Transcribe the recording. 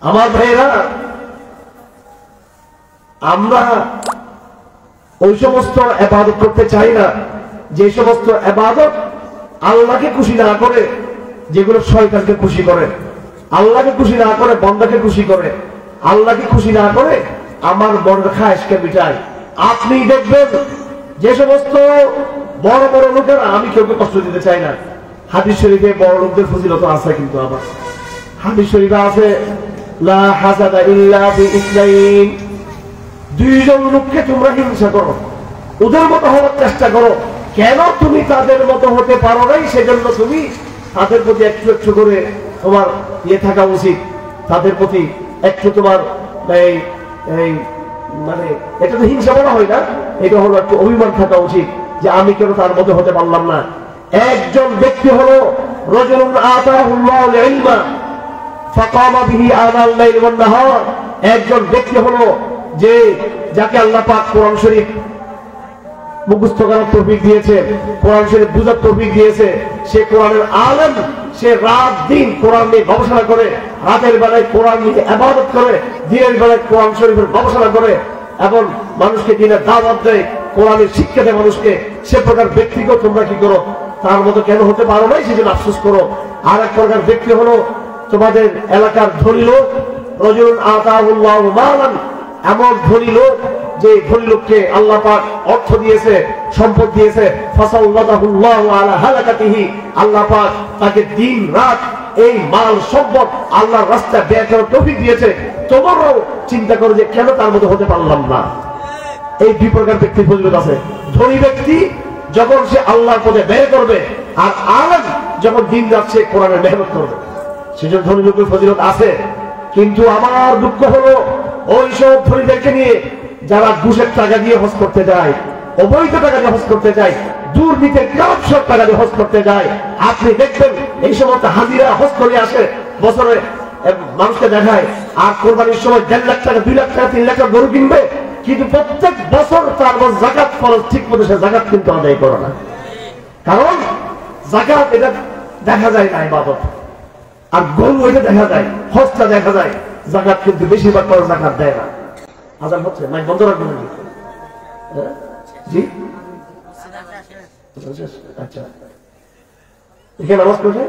আমার ভাইয়েরা, আমরা ওই সমস্ত ইবাদত করতে চাই না যে সমস্ত ইবাদত আল্লাহকে খুশি না করে, যেগুলো শয়তানকে খুশি করে। আল্লাহকে খুশি না করে বান্দাকে খুশি করে, আল্লাহকে খুশি না করে আমার মনের খায়েশকে মিটায়। আপনি দেখবেন যে সমস্ত বড় বড় লোকেরা, আমি কাউকে কষ্ট দিতে চাই না, হাদিস শরীফে বড় লোকদের ফজিলত আছে, কিন্তু আবার হাদিস শরীফে আছে লা হাসাদা ইল্লা বিইসনাইন, দুইজন লোককে তোমরা হিংসা করো, ওদের মতো হওয়ার চেষ্টা করো। কেন তুমি তাদের মতো হতে পারো নাই? সেজন্য তুমি তাদের প্রতি একটু একটু করে তোমার ইয়ে থাকা উচিত, তাদের প্রতি একটু তোমার মানে এটা তো হিংসা বলা হয় না, এটা হলো একটু অভিমান থাকা উচিত যে আমি কেন তার মতো হতে পারলাম না। একজন ব্যক্তি হলো রাজুলুন আতাহুল্লাহুল ইলমা ফাকামা বিহি আনাল লাইল ওয়ান নাহার, একজন ব্যক্তি হলো যে যাকে আল্লাহ পাক কোরআন শরীফ মুখস্থ করার তৌফিক দিয়েছে, কোরআন শরীফ বুঝার তৌফিক দিয়েছে, সে কোরআনের আলেম, সে রাত দিন কোরআন নিয়ে গবেষণা করে, রাতের বেলায় কোরআন নিয়ে ইবাদত করে, দিনের বেলায় কোরআন শরীফের গবেষণা করে এবং মানুষকে দিনের দাওয়াত দেয়, কোরআনের শিক্ষা দেয় মানুষকে। সে প্রকার ব্যক্তিকে তোমরা কি করো? তার মতো কেন হতে পারো নাই সেজন্য আফসোস করো। আর এক প্রকার ব্যক্তি হলো তোমাদের এলাকার ধনী লোক, রাজুলুন আতাহুল্লাহু মালান, এমন ধনী লোক যে ধনী লোককে আল্লাহ পাক অর্থ দিয়েছে, সম্পদ দিয়েছে, ফাসাল্লাতাহুল্লাহু আলা হালাকাতিহি, আল্লাহ পাক তাকে দিন রাত এই মাল সম্পদ আল্লাহর রাস্তায় ব্যয় করার তৌফিক দিয়েছে। তোমরাও চিন্তা করো যে কেন তার মতো হতে পারলাম না। এই দুই প্রকার ব্যক্তির ফজিলত আছে। ধনী ব্যক্তি যখন সে আল্লাহর পথে ব্যয় করবে, আর আলেম যখন দিন যাচ্ছে কোরআনের মেহনত করবে, সেজন্য ধনী লোকের ফজিলত আছে। কিন্তু আমার দুঃখ হলো ওই সব ধনীদেরকে নিয়ে যারা ঘুষের টাকা দিয়ে হজ করতে যায়, অবৈধ টাকা দিয়ে হজ করতে যায়, দুর্নীতির কারণ টাকা দিয়ে হজ করতে যায়। আপনি দেখবেন এই সমস্ত হাজিরা হজ করে আসে, বছরে মানুষকে দেখায়, আর কোরবানির সময় 1.5 লাখ টাকা, 2 লাখ টাকা, 3 লাখ টাকা গরু কিনবে, কিন্তু প্রত্যেক বছর তার যাকাত ফরজ ঠিক মতো সে যাকাত কিন্তু আদায় করে না। কারণ যাকাত এটা দেখা যায় না ইবাদত, আর গরু এটা দেখা যায়, হজটা দেখা যায়, যাকাত কিন্তু বেশিরভাগ করে যাকাত দেয় না। আজান হচ্ছে নাই, বন্ধ রাখবেন নাকি? জি আচ্ছা, এখানে নামাজ পড়ে